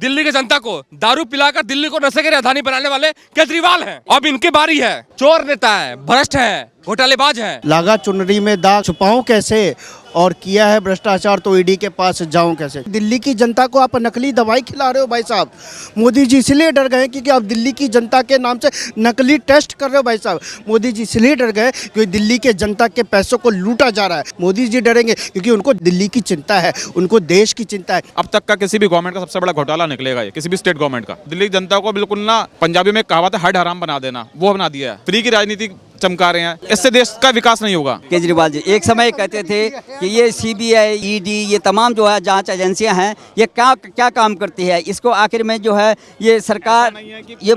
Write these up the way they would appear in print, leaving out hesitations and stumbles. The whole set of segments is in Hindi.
दिल्ली की जनता को दारू पिलाकर दिल्ली को नशे की राजधानी बनाने वाले केजरीवाल हैं। अब इनकी बारी है। चोर नेता है, भ्रष्ट है, घोटालेबाज है। लागा चुनरी में दाग छुपाऊं कैसे और किया है भ्रष्टाचार तो ईडी के पास जाऊं कैसे। दिल्ली की जनता को आप नकली दवाई खिला रहे हो भाई साहब। मोदी जी इसलिए डर गए क्योंकि आप दिल्ली की जनता के नाम से नकली टेस्ट कर रहे हो भाई साहब। मोदी जी इसलिए डर गए क्योंकि दिल्ली के जनता के पैसों को लूटा जा रहा है। मोदी जी डरेंगे क्योंकि उनको दिल्ली की चिंता है, उनको देश की चिंता है। अब तक का किसी भी गवर्नमेंट का सबसे बड़ा घोटाला निकलेगा ये, किसी भी स्टेट गवर्नमेंट का। दिल्ली की जनता को बिल्कुल ना, पंजाबी में कहावत है हड हराम बना देना, वो बना दिया है। फ्री की राजनीति चमका रहे हैं, इससे देश का विकास नहीं होगा। केजरीवाल जी एक समय कहते थे कि ये सीबीआई, ईडी, ये तमाम जो है जांच एजेंसियां हैं, ये क्या काम करती है, इसको आखिर में जो है ये सरकार ये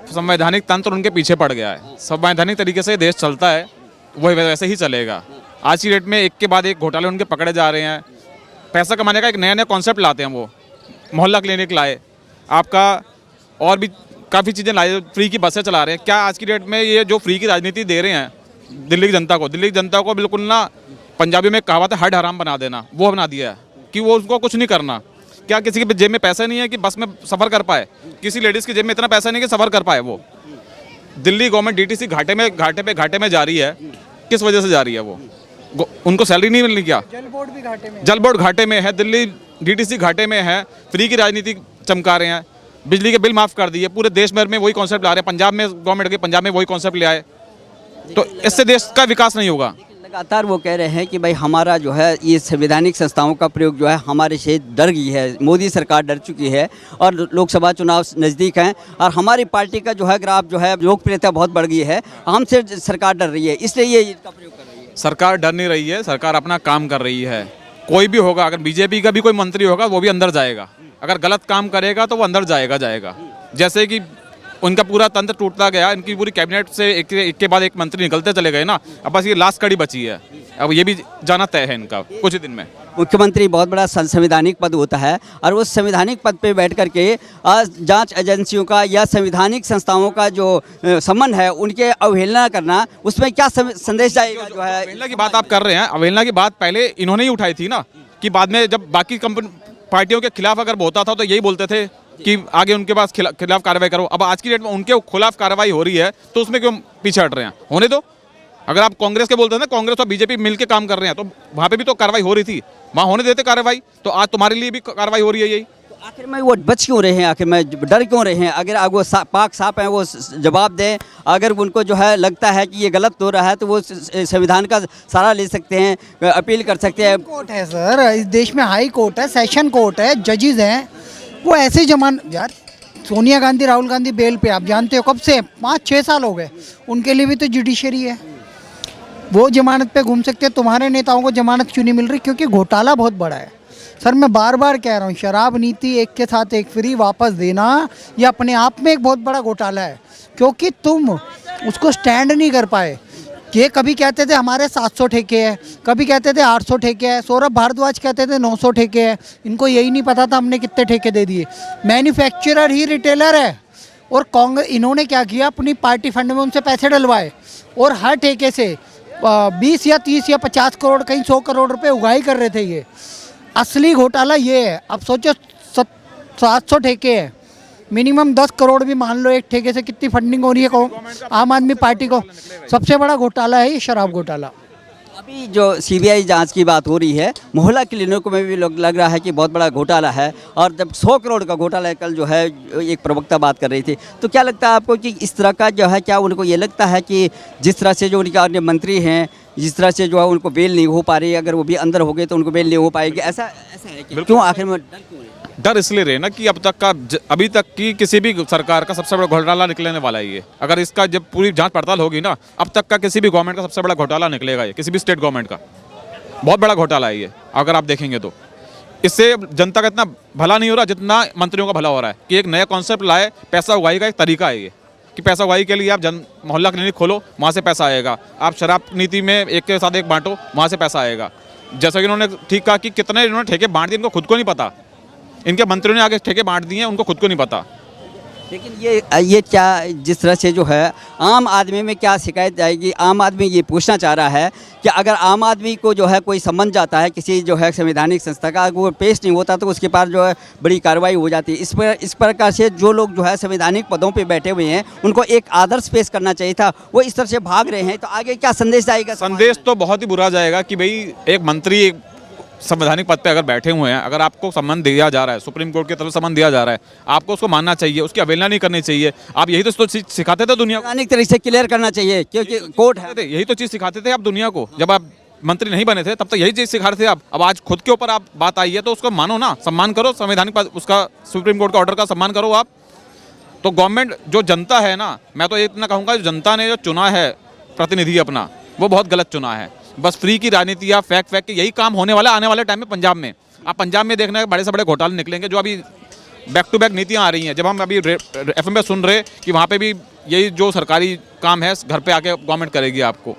संवैधानिक तंत्र उनके पीछे पड़ गया है। संवैधानिक तरीके से देश चलता है, वही वैसे ही चलेगा। आज की डेट में एक के बाद एक घोटाले उनके पकड़े जा रहे हैं। पैसा कमाने का एक नया नया कॉन्सेप्ट लाते हैं। वो मोहल्ला क्लिनिक लाए, आपका और भी काफ़ी चीज़ें लाए, फ्री की बसें चला रहे हैं। क्या आज की डेट में ये जो फ्री की राजनीति दे रहे हैं दिल्ली की जनता को बिल्कुल ना, पंजाबी में कहावत है हड हराम बना देना, वो बना दिया है कि वो उसको कुछ नहीं करना। क्या किसी की जेब में पैसा नहीं है कि बस में सफ़र कर पाए? किसी लेडीज़ की जेब में इतना पैसा नहीं कि सफ़र कर पाए। वो दिल्ली गवर्नमेंट डीटीसी घाटे में जा रही है। किस वजह से जा रही है? वो उनको सैलरी नहीं मिलनी क्या? जल बोर्ड घाटे में है, दिल्ली डीटीसी घाटे में है, फ्री की राजनीति चमका रहे हैं। बिजली के बिल माफ़ कर दिए, पूरे देश भर में वही कॉन्सेप्ट ला रहे हैं। पंजाब में गवर्नमेंट के पंजाब में वही कॉन्सेप्ट ले आए, तो इससे देश का विकास नहीं होगा। लगातार वो कह रहे हैं कि भाई हमारा जो है ये संवैधानिक संस्थाओं का प्रयोग जो है हमारे से डर गई है, मोदी सरकार डर चुकी है और लोकसभा चुनाव नज़दीक हैं और हमारी पार्टी का जो है ग्राफ जो है लोकप्रियता बहुत बढ़ गई है, हमसे सरकार डर रही है, इसलिए ये इसका प्रयोग कर रही है। सरकार डर नहीं रही है, सरकार अपना काम कर रही है। कोई भी होगा, अगर बीजेपी का भी कोई मंत्री होगा वो भी अंदर जाएगा। अगर गलत काम करेगा तो वो अंदर जाएगा। जैसे कि उनका पूरा तंत्र टूटता गया, इनकी पूरी कैबिनेट से एक के बाद एक मंत्री निकलते चले गए ना। अब बस ये लास्ट कड़ी बची है, अब ये भी जाना तय है इनका कुछ ही दिन में। मुख्यमंत्री बहुत बड़ा संवैधानिक पद होता है और उस संवैधानिक पद पे बैठ करके जांच एजेंसियों का या संवैधानिक संस्थाओं का जो संबंध है उनके अवहेलना करना, उसमें क्या संदेश जाएगा? जो है अवहेलना की बात आप कर रहे हैं, अवहेलना की बात पहले इन्होंने ही उठाई थी ना, कि बाद में जब बाकी पार्टियों के खिलाफ अगर होता था तो यही बोलते थे कि आगे उनके पास खिलाफ कार्रवाई करो। अब आज की डेट में उनके खिलाफ कार्रवाई हो रही है तो उसमें क्यों पीछे हट रहे हैं? होने दो। अगर आप कांग्रेस के बोलते हैं ना, कांग्रेस और बीजेपी मिलकर काम कर रहे हैं, तो वहाँ पे भी तो कार्रवाई हो रही थी, वहाँ होने देते कार्रवाई। तो आज तुम्हारे लिए भी कार्रवाई हो रही है। यही तो आखिर में वो बच क्यों रहे हैं, आखिर में डर क्यों रहे हैं? अगर वो पाक साफ हैं वो जवाब दें। अगर उनको जो है लगता है कि ये गलत हो रहा है तो वो संविधान का सहारा ले सकते हैं, अपील कर सकते हैं। कोर्ट है सर, इस देश में हाई कोर्ट है, सेशन कोर्ट है, जजेस हैं। वो ऐसे यार सोनिया गांधी, राहुल गांधी बेल पे, आप जानते हो कब से 5-6 साल हो गए, उनके लिए भी तो जुडिशरी है, वो जमानत पे घूम सकते हैं। तुम्हारे नेताओं को जमानत क्यों नहीं मिल रही? क्योंकि घोटाला बहुत बड़ा है सर। मैं बार बार कह रहा हूँ, शराब नीति एक के साथ एक फ्री वापस देना ये अपने आप में एक बहुत बड़ा घोटाला है, क्योंकि तुम उसको स्टैंड नहीं कर पाए। ये कभी कहते थे हमारे 700 ठेके हैं, कभी कहते थे 800 ठेके हैं, सौरभ भारद्वाज कहते थे 900 ठेके हैं। इनको यही नहीं पता था हमने कितने ठेके दे दिए। मैन्युफैक्चरर ही रिटेलर है। और कांग्रेस इन्होंने क्या किया, अपनी पार्टी फंड में उनसे पैसे डलवाए और हर ठेके से 20 या 30 या 50 करोड़, कहीं 100 करोड़ रुपए उगाही कर रहे थे। ये असली घोटाला ये है। अब सोचो 700 ठेके हैं, मिनिमम 10 करोड़ भी मान लो एक ठेके से, कितनी फंडिंग हो रही है आम आदमी पार्टी को। सबसे बड़ा घोटाला है ये शराब घोटाला। अभी जो सीबीआई जांच की बात हो रही है, मोहल्ला क्लिनिकों में भी लग रहा है कि बहुत बड़ा घोटाला है। और जब 100 करोड़ का घोटाला है, कल जो है एक प्रवक्ता बात कर रही थी, तो क्या लगता है आपको कि इस तरह का जो है, क्या उनको ये लगता है कि जिस तरह से जो उनके अन्य मंत्री हैं, जिस तरह से जो है उनको बेल नहीं हो पा रही, अगर वो भी अंदर हो गए तो उनको बेल नहीं हो पाएगी, ऐसा है कि क्यों आखिर में डर क्यों है? डर इसलिए रहे ना कि अभी तक की किसी भी सरकार का सबसे बड़ा घोटाला निकलने वाला है ये। अगर इसका जब पूरी जांच पड़ताल होगी ना, अब तक का किसी भी गवर्नमेंट का सबसे बड़ा घोटाला निकलेगा ये, किसी भी स्टेट गवर्नमेंट का बहुत बड़ा घोटाला है ये। अगर आप देखेंगे तो इससे जनता का इतना भला नहीं हो रहा जितना मंत्रियों का भला हो रहा है। कि एक नया कॉन्सेप्ट लाए, पैसा उगाई का एक तरीका है ये, कि पैसा उगाई के लिए आप मोहल्ला क्लिनिक खोलो, वहाँ से पैसा आएगा। आप शराब नीति में एक के साथ एक बांटो, वहाँ से पैसा आएगा। जैसा कि इन्होंने ठीक कहा कि कितने इन्होंने ठेके बांट दिए, इनको खुद को नहीं पता। इनके मंत्रियों ने आगे ठेके बांट दिए हैं, उनको खुद को नहीं पता। लेकिन ये क्या जिस तरह से जो है आम आदमी में क्या शिकायत जाएगी? आम आदमी ये पूछना चाह रहा है कि अगर आम आदमी को जो है कोई सम्मन जाता है किसी जो है संवैधानिक संस्था का, वो पेश नहीं होता तो उसके पास जो है बड़ी कार्रवाई हो जाती है। इस प्रकार से जो लोग जो है संवैधानिक पदों पे बैठे हुए हैं उनको एक आदर्श पेश करना चाहिए था, वो इस तरह से भाग रहे हैं, तो आगे क्या संदेश जाएगा? संदेश तो बहुत ही बुरा जाएगा कि भाई एक मंत्री संवैधानिक पद पे अगर बैठे हुए हैं, अगर आपको सम्मान दिया जा रहा है, सुप्रीम कोर्ट की तरफ से सम्मान दिया जा रहा है, आपको उसको मानना चाहिए, उसकी अवहेलना नहीं करनी चाहिए। आप यही तो चीज़ सिखाते थे दुनिया को, संवैधानिक तरीके से क्लियर करना चाहिए क्योंकि कोर्ट है। यही तो चीज़ सिखाते थे आप दुनिया को। जब आप मंत्री नहीं बने थे तब तक यही चीज़ सिखा रहे थे आप। अब आज खुद के ऊपर आप बात आई है तो उसको मानो ना, सम्मान करो, संवैधानिक पद उसका सुप्रीम कोर्ट का ऑर्डर का सम्मान करो आप। तो गवर्नमेंट जो जनता है ना, मैं तो ये इतना कहूँगा जो जनता ने जो चुना है प्रतिनिधि अपना, वो बहुत गलत चुना है। बस फ्री की राजनीति या फैक के यही काम होने वाला है आने वाले टाइम में पंजाब में। आप पंजाब में देखना है बड़े से बड़े घोटाले निकलेंगे, जो अभी बैक टू बैक नीतियाँ आ रही हैं। जब हम अभी FM पे सुन रहे कि वहाँ पे भी यही जो सरकारी काम है घर पे आके गवर्नमेंट करेगी आपको,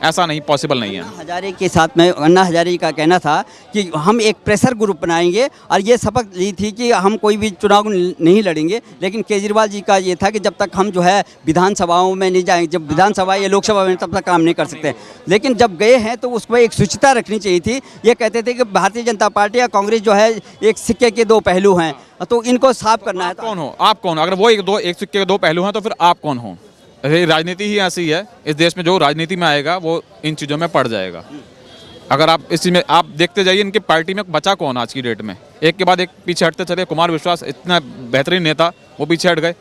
ऐसा नहीं, पॉसिबल नहीं है। अन्ना हजारे के साथ में अन्ना हजारे का कहना था कि हम एक प्रेशर ग्रुप बनाएंगे और ये शपथ ली थी कि हम कोई भी चुनाव नहीं लड़ेंगे। लेकिन केजरीवाल जी का ये था कि जब तक हम जो है विधानसभाओं में नहीं जाएंगे, जब विधानसभा या लोकसभा में, तब तक काम नहीं कर सकते। लेकिन जब गए हैं तो उसमें एक शुचिता रखनी चाहिए थी। ये कहते थे कि भारतीय जनता पार्टी या कांग्रेस जो है एक सिक्के के दो पहलू हैं, तो इनको साफ करना है। कौन हो आप? कौन हो? अगर वो एक सिक्के के दो पहलू हैं तो फिर आप कौन हो? राजनीति ही ऐसी है इस देश में, जो राजनीति में आएगा वो इन चीज़ों में पड़ जाएगा। अगर आप इस चीज़ में आप देखते जाइए, इनकी पार्टी में बचा कौन आज की डेट में? एक के बाद एक पीछे हटते चले। कुमार विश्वास इतना बेहतरीन नेता, वो पीछे हट गए,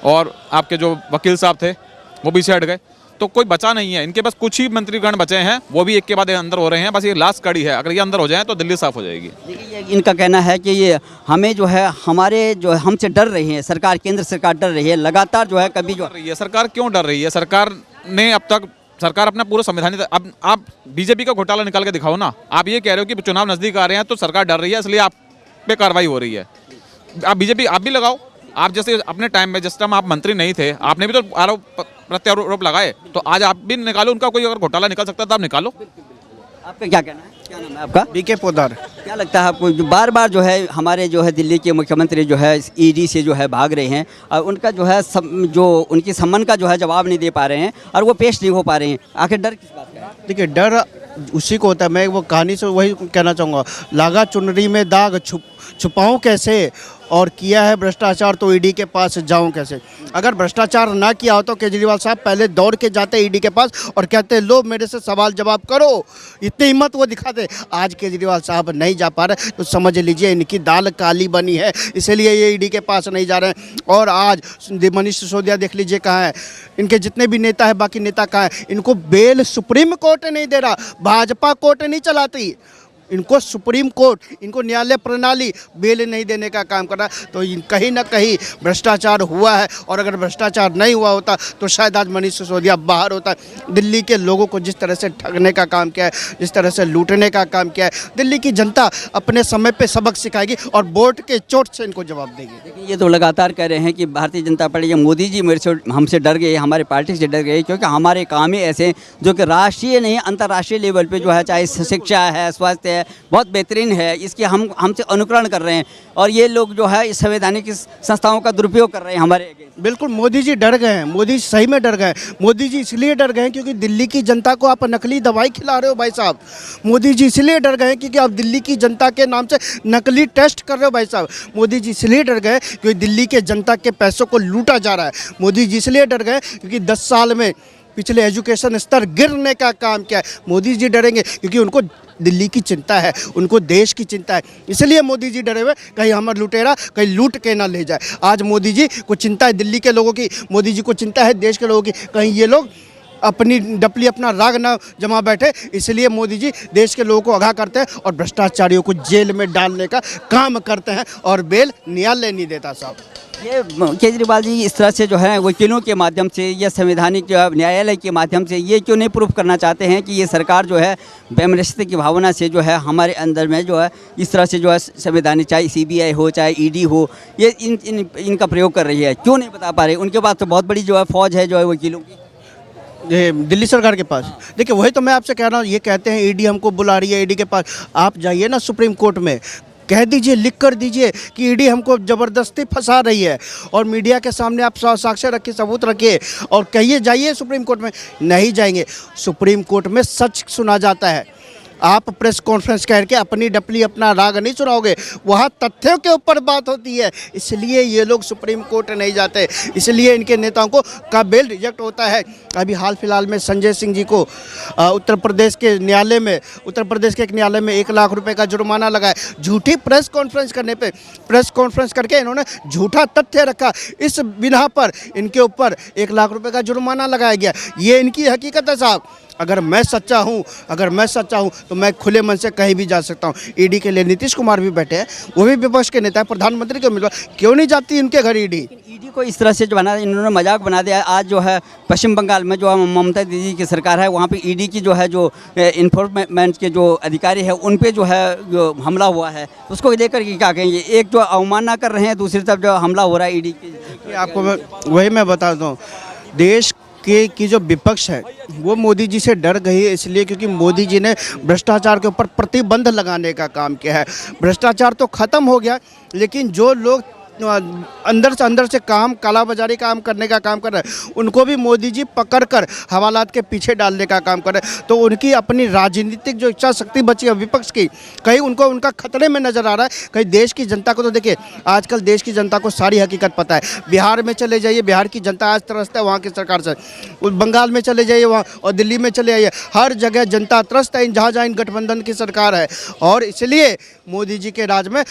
और आपके जो वकील साहब थे वो पीछे हट गए, तो कोई बचा नहीं है। इनके बस कुछ ही मंत्रीगण बचे हैं, वो भी एक के बाद एक अंदर हो रहे हैं। बस ये लास्ट कड़ी है, अगर ये अंदर हो जाए तो दिल्ली साफ हो जाएगी। देखिए, इनका कहना है कि ये हमें जो है हमारे जो है हमसे डर रही है सरकार, केंद्र सरकार डर रही है लगातार जो है। कभी जो डर रही है सरकार, क्यों डर रही है? सरकार ने अब तक अपना पूरा संवैधानिक, अब आप बीजेपी का घोटाला निकाल के दिखाओ ना। आप ये कह रहे हो कि चुनाव नजदीक आ रहे हैं तो सरकार डर रही है, इसलिए आप पे कार्रवाई हो रही है। आप बीजेपी आप भी लगाओ। आप जैसे अपने टाइम में, जिस टाइम आप मंत्री नहीं थे, आपने भी तो आरोप प्रत्यारोप लगाए, तो आज आप भी निकालो। उनका कोई अगर घोटाला निकल सकता है तो आप निकालो। आपका क्या कहना है? क्या नाम है आपका? बीके पोदार। क्या लगता है आपको, जो बार बार जो है हमारे जो है दिल्ली के मुख्यमंत्री जो है ईडी से जो है भाग रहे हैं और उनका जो है जो उनकी सम्मन का जो है जवाब नहीं दे पा रहे हैं और वो पेश नहीं हो पा रहे हैं, आखिर डर किस बात का है? देखिए, डर उसी को होता है। मैं वो कहानी से वही कहना चाहूँगा, लागा चुनरी में दाग छुपाऊं कैसे, और किया है भ्रष्टाचार तो ईडी के पास जाऊं कैसे। अगर भ्रष्टाचार ना किया हो तो केजरीवाल साहब पहले दौड़ के जाते ईडी के पास और कहते लो मेरे से सवाल जवाब करो, इतनी हिम्मत वो दिखाते। आज केजरीवाल साहब नहीं जा पा रहे तो समझ लीजिए इनकी दाल काली बनी है, इसलिए ये ईडी के पास नहीं जा रहे हैं। और आज मनीष सिसोदिया देख लीजिए कहाँ है, इनके जितने भी नेता है, बाकी नेता कहाँ है, इनको बेल सुप्रीम कोर्ट नहीं दे रहा, भाजपा कोर्ट नहीं चलाती, इनको सुप्रीम कोर्ट, इनको न्यायालय प्रणाली बेल नहीं देने का काम कर रहा है। तो कहीं ना कहीं भ्रष्टाचार हुआ है, और अगर भ्रष्टाचार नहीं हुआ होता तो शायद आज मनीष सिसोदिया बाहर होता। दिल्ली के लोगों को जिस तरह से ठगने का काम किया है, जिस तरह से लूटने का काम किया है, दिल्ली की जनता अपने समय पे सबक सिखाएगी और वोट के चोट से इनको जवाब देगी। देखिए, ये तो लगातार कह रहे हैं कि भारतीय जनता पार्टी या मोदी जी मेरे से हमसे डर गए, हमारे पार्टी से डर गए, क्योंकि हमारे काम ही ऐसे जो कि राष्ट्रीय नहीं अंतर्राष्ट्रीय लेवल पे जो है, चाहे शिक्षा है, स्वास्थ्य है, बहुत बेहतरीन है, इसकी हमसे अनुकरण कर रहे हैं। और ये लोग जो है इस संवैधानिक संस्थाओं का दुरुपयोग कर रहे हैं हमारे। बिल्कुल, मोदी जी डर गए हैं, मोदी सही में डर गए। मोदी जी इसलिए डर गए क्योंकि दिल्ली की जनता को आप नकली दवाई खिला रहे हो भाई साहब। मोदी जी इसलिए डर गए क्योंकि आप दिल्ली की जनता के नाम से नकली टेस्ट कर रहे हो भाई साहब। मोदी जी इसलिए डर गए क्योंकि दिल्ली के जनता के पैसों को लूटा जा रहा है। मोदी जी इसलिए डर गए क्योंकि 10 साल में पिछले एजुकेशन स्तर गिरने का काम किया है। मोदी जी डरेंगे क्योंकि उनको दिल्ली की चिंता है, उनको देश की चिंता है, इसलिए मोदी जी डरे हुए कहीं हमारा लुटेरा कहीं लूट के ना ले जाए। आज मोदी जी को चिंता है दिल्ली के लोगों की, मोदी जी को चिंता है देश के लोगों की, कहीं ये लोग अपनी डपली अपना राग ना जमा बैठे, इसलिए मोदी जी देश के लोगों को आगाह करते हैं और भ्रष्टाचारियों को जेल में डालने का काम करते हैं, और बेल न्यायालय नहीं देता साहब। ये केजरीवाल जी इस तरह से जो है वकीलों के माध्यम से या संवैधानिक जो है न्यायालय के माध्यम से ये क्यों नहीं प्रूफ करना चाहते हैं कि ये सरकार जो है वैमनस्यता की भावना से जो है हमारे अंदर में जो है इस तरह से जो है संवैधानिक, चाहे CBI हो चाहे ED हो, ये इनका प्रयोग कर रही है, क्यों नहीं बता पा रहे? उनके पास तो बहुत बड़ी जो है फौज है जो है वकीलों की, दिल्ली सरकार के पास। देखिए, वही तो मैं आपसे कह रहा हूँ, ये कहते हैं ईडी हमको बुला रही है, ईडी के पास आप जाइए ना सुप्रीम कोर्ट में, कह दीजिए, लिख कर दीजिए कि ईडी हमको ज़बरदस्ती फंसा रही है, और मीडिया के सामने आप साक्ष्य रखिए, सबूत रखिए और कहिए जाइए सुप्रीम कोर्ट में। नहीं जाएंगे, सुप्रीम कोर्ट में सच सुना जाता है। आप प्रेस कॉन्फ्रेंस करके अपनी डपली अपना राग नहीं सुनाओगे, वहाँ तथ्यों के ऊपर बात होती है। इसलिए ये लोग सुप्रीम कोर्ट नहीं जाते, इसलिए इनके नेताओं को का बेल रिजेक्ट होता है। अभी हाल फिलहाल में संजय सिंह जी को उत्तर प्रदेश के एक न्यायालय में 1 लाख रुपए का जुर्माना लगाया, झूठी प्रेस कॉन्फ्रेंस करने पे। प्रेस कॉन्फ्रेंस करके इन्होंने झूठा तथ्य रखा, इस बिना पर इनके ऊपर 1 लाख रुपए का जुर्माना लगाया गया। ये इनकी हकीकत है साहब। अगर मैं सच्चा हूँ तो मैं खुले मन से कहीं भी जा सकता हूँ। ईडी के लिए नीतीश कुमार भी बैठे हैं, वो भी विपक्ष के नेता है, प्रधानमंत्री के उम्मीदवार, क्यों नहीं जाती इनके घर ईडी? ईडी को इस तरह से जो बना, इन्होंने मजाक बना दिया। आज जो है पश्चिम बंगाल में जो ममता दीदी की सरकार है, वहाँ पे ईडी की जो है जो इन्फोर्समेंट के जो अधिकारी है उन पे जो है जो हमला हुआ है, उसको लेकर के क्या कहेंगे? एक जो अवमानना कर रहे हैं, दूसरी तरफ जो हमला हो रहा है ईडी की। आपको मैं बताता हूँ, देश की जो विपक्ष है वो मोदी जी से डर गई है, इसलिए क्योंकि मोदी जी ने भ्रष्टाचार के ऊपर प्रतिबंध लगाने का काम किया है। भ्रष्टाचार तो ख़त्म हो गया, लेकिन जो लोग अंदर से काम कालाबाजारी काम करने का काम कर रहे हैं, उनको भी मोदी जी पकड़कर हवालात के पीछे डालने का काम कर रहे हैं। तो उनकी अपनी राजनीतिक जो इच्छा शक्ति बची है विपक्ष की, कहीं उनको उनका खतरे में नज़र आ रहा है। कहीं देश की जनता को तो देखिए, आजकल देश की जनता को सारी हकीकत पता है। बिहार में चले जाइए, बिहार की जनता आज त्रस्त है वहाँ की सरकार से। बंगाल में चले जाइए वहाँ, और दिल्ली में चले जाइए, हर जगह जनता त्रस्त है जहाँ इन गठबंधन की सरकार है। और इसलिए मोदी जी के राज में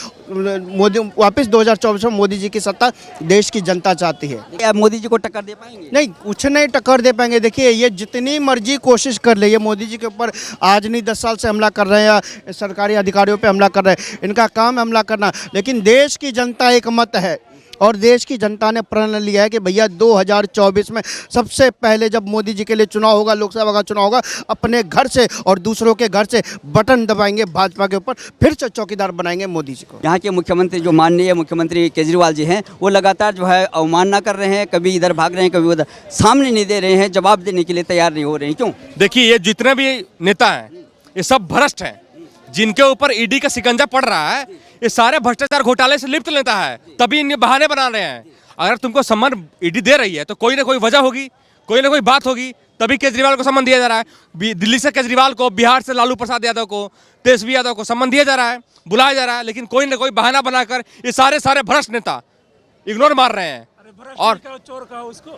वापस 2024 में मोदी जी की सत्ता देश की जनता चाहती है। क्या मोदी जी को टक्कर दे पाएंगे? नहीं, कुछ नहीं टक्कर दे पाएंगे। देखिए, ये जितनी मर्जी कोशिश कर ले, ये मोदी जी के ऊपर आज नहीं 10 साल से हमला कर रहे हैं या सरकारी अधिकारियों पे हमला कर रहे हैं, इनका काम हमला करना। लेकिन देश की जनता एक मत है, और देश की जनता ने प्रण लिया है कि भैया 2024 में सबसे पहले जब मोदी जी के लिए चुनाव होगा, लोकसभा का चुनाव होगा, अपने घर से और दूसरों के घर से बटन दबाएंगे भाजपा के ऊपर, फिर से चौकीदार बनाएंगे मोदी जी को। यहाँ के मुख्यमंत्री जो माननीय मुख्यमंत्री केजरीवाल जी हैं, वो लगातार जो है अवमानना कर रहे हैं, कभी इधर भाग रहे हैं, कभी उधर, सामने नहीं दे रहे हैं, जवाब देने के लिए तैयार नहीं हो रहे हैं। क्यों? देखिए, ये जितने भी नेता हैं ये सब भ्रष्ट हैं, जिनके ऊपर ईडी का शिकंजा पड़ रहा है, ये सारे भ्रष्टाचार घोटाले से लिप्त लेता है, तभी इन्हें बहाने बना रहे हैं। अगर तुमको सम्मान ईडी दे रही है तो कोई ना कोई वजह होगी, कोई ना कोई बात होगी, तभी केजरीवाल को सम्मान दिया जा रहा है। दिल्ली से केजरीवाल को, बिहार से लालू प्रसाद यादव को, तेजस्वी यादव को सम्मान दिया जा रहा है, बुलाया जा रहा है, लेकिन कोई ना कोई बहाना बनाकर ये सारे भ्रष्ट नेता इग्नोर मार रहे हैं। और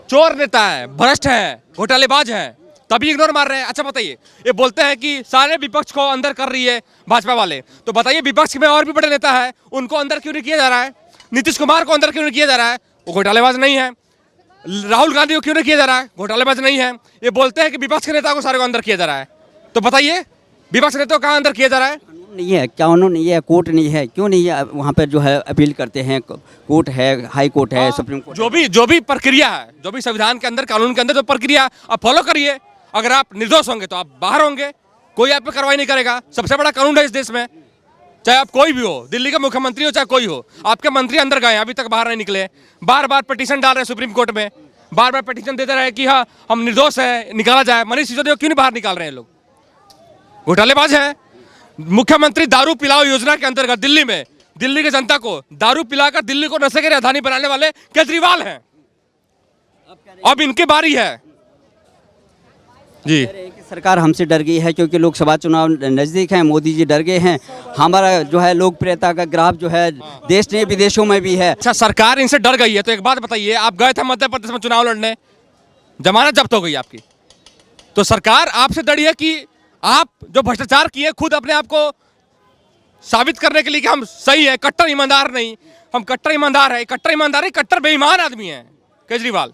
चोर नेता है, भ्रष्ट है, घोटालेबाज है, तभी इग्नोर मार रहे हैं। अच्छा बताइए, ये बोलते हैं कि सारे विपक्ष को अंदर कर रही है भाजपा वाले, तो बताइए विपक्ष में और भी बड़े नेता है, उनको अंदर क्यों नहीं किया जा रहा है? नीतीश कुमार को अंदर क्यों नहीं किया जा रहा है? वो घोटालेबाज नहीं है। राहुल गांधी को क्यों नहीं किया जा रहा है? घोटालेबाज नहीं है। ये बोलते हैं कि विपक्ष के नेता को सारे को अंदर किया जा रहा है, तो बताइए विपक्ष के नेता को कहाँ अंदर किया जा रहा है? नहीं है, कानून नहीं है, कोर्ट नहीं है, क्यों नहीं है? वहाँ पर जो है अपील करते हैं, कोर्ट है, हाई कोर्ट है, सुप्रीम कोर्ट, जो भी प्रक्रिया है, जो भी संविधान के अंदर, कानून के अंदर जो प्रक्रिया आप फॉलो करिए। अगर आप निर्दोष होंगे तो आप बाहर होंगे, कोई आप पे कार्रवाई नहीं करेगा। सबसे बड़ा कानून है इस देश में, चाहे आप कोई भी हो, दिल्ली का मुख्यमंत्री हो चाहे कोई हो, आपके मंत्री अंदर गए अभी तक बाहर नहीं निकले, बार बार पिटीशन डाल रहे हैं सुप्रीम कोर्ट में, बार बार पिटीशन देते रहे कि हाँ हम निर्दोष है, निकाला जाए। मनीष सिसोदिया क्यों नहीं बाहर निकाल रहे हैं लोग? घोटालेबाज है। मुख्यमंत्री दारू पिलाओ योजना के अंतर्गत दिल्ली में दिल्ली की जनता को दारू पिलाकर दिल्ली को नशे की राजधानी बनाने वाले केजरीवाल हैं। अब इनकी बारी है जी। सरकार हमसे डर गई है क्योंकि लोकसभा चुनाव नज़दीक हैं, मोदी जी डर गए हैं, हमारा जो है लोकप्रियता का ग्राफ जो है देश ने विदेशों में भी है। अच्छा, सरकार इनसे डर गई है तो एक बात बताइए, आप गए थे मध्य प्रदेश में चुनाव लड़ने, जमानत जब्त हो गई आपकी, तो सरकार आपसे डरी है कि आप जो भ्रष्टाचार किए खुद अपने आप को साबित करने के लिए कि हम सही है, कट्टर ईमानदार नहीं, हम कट्टर ईमानदार है, कट्टर ईमानदार कट्टर बेईमान आदमी है केजरीवाल।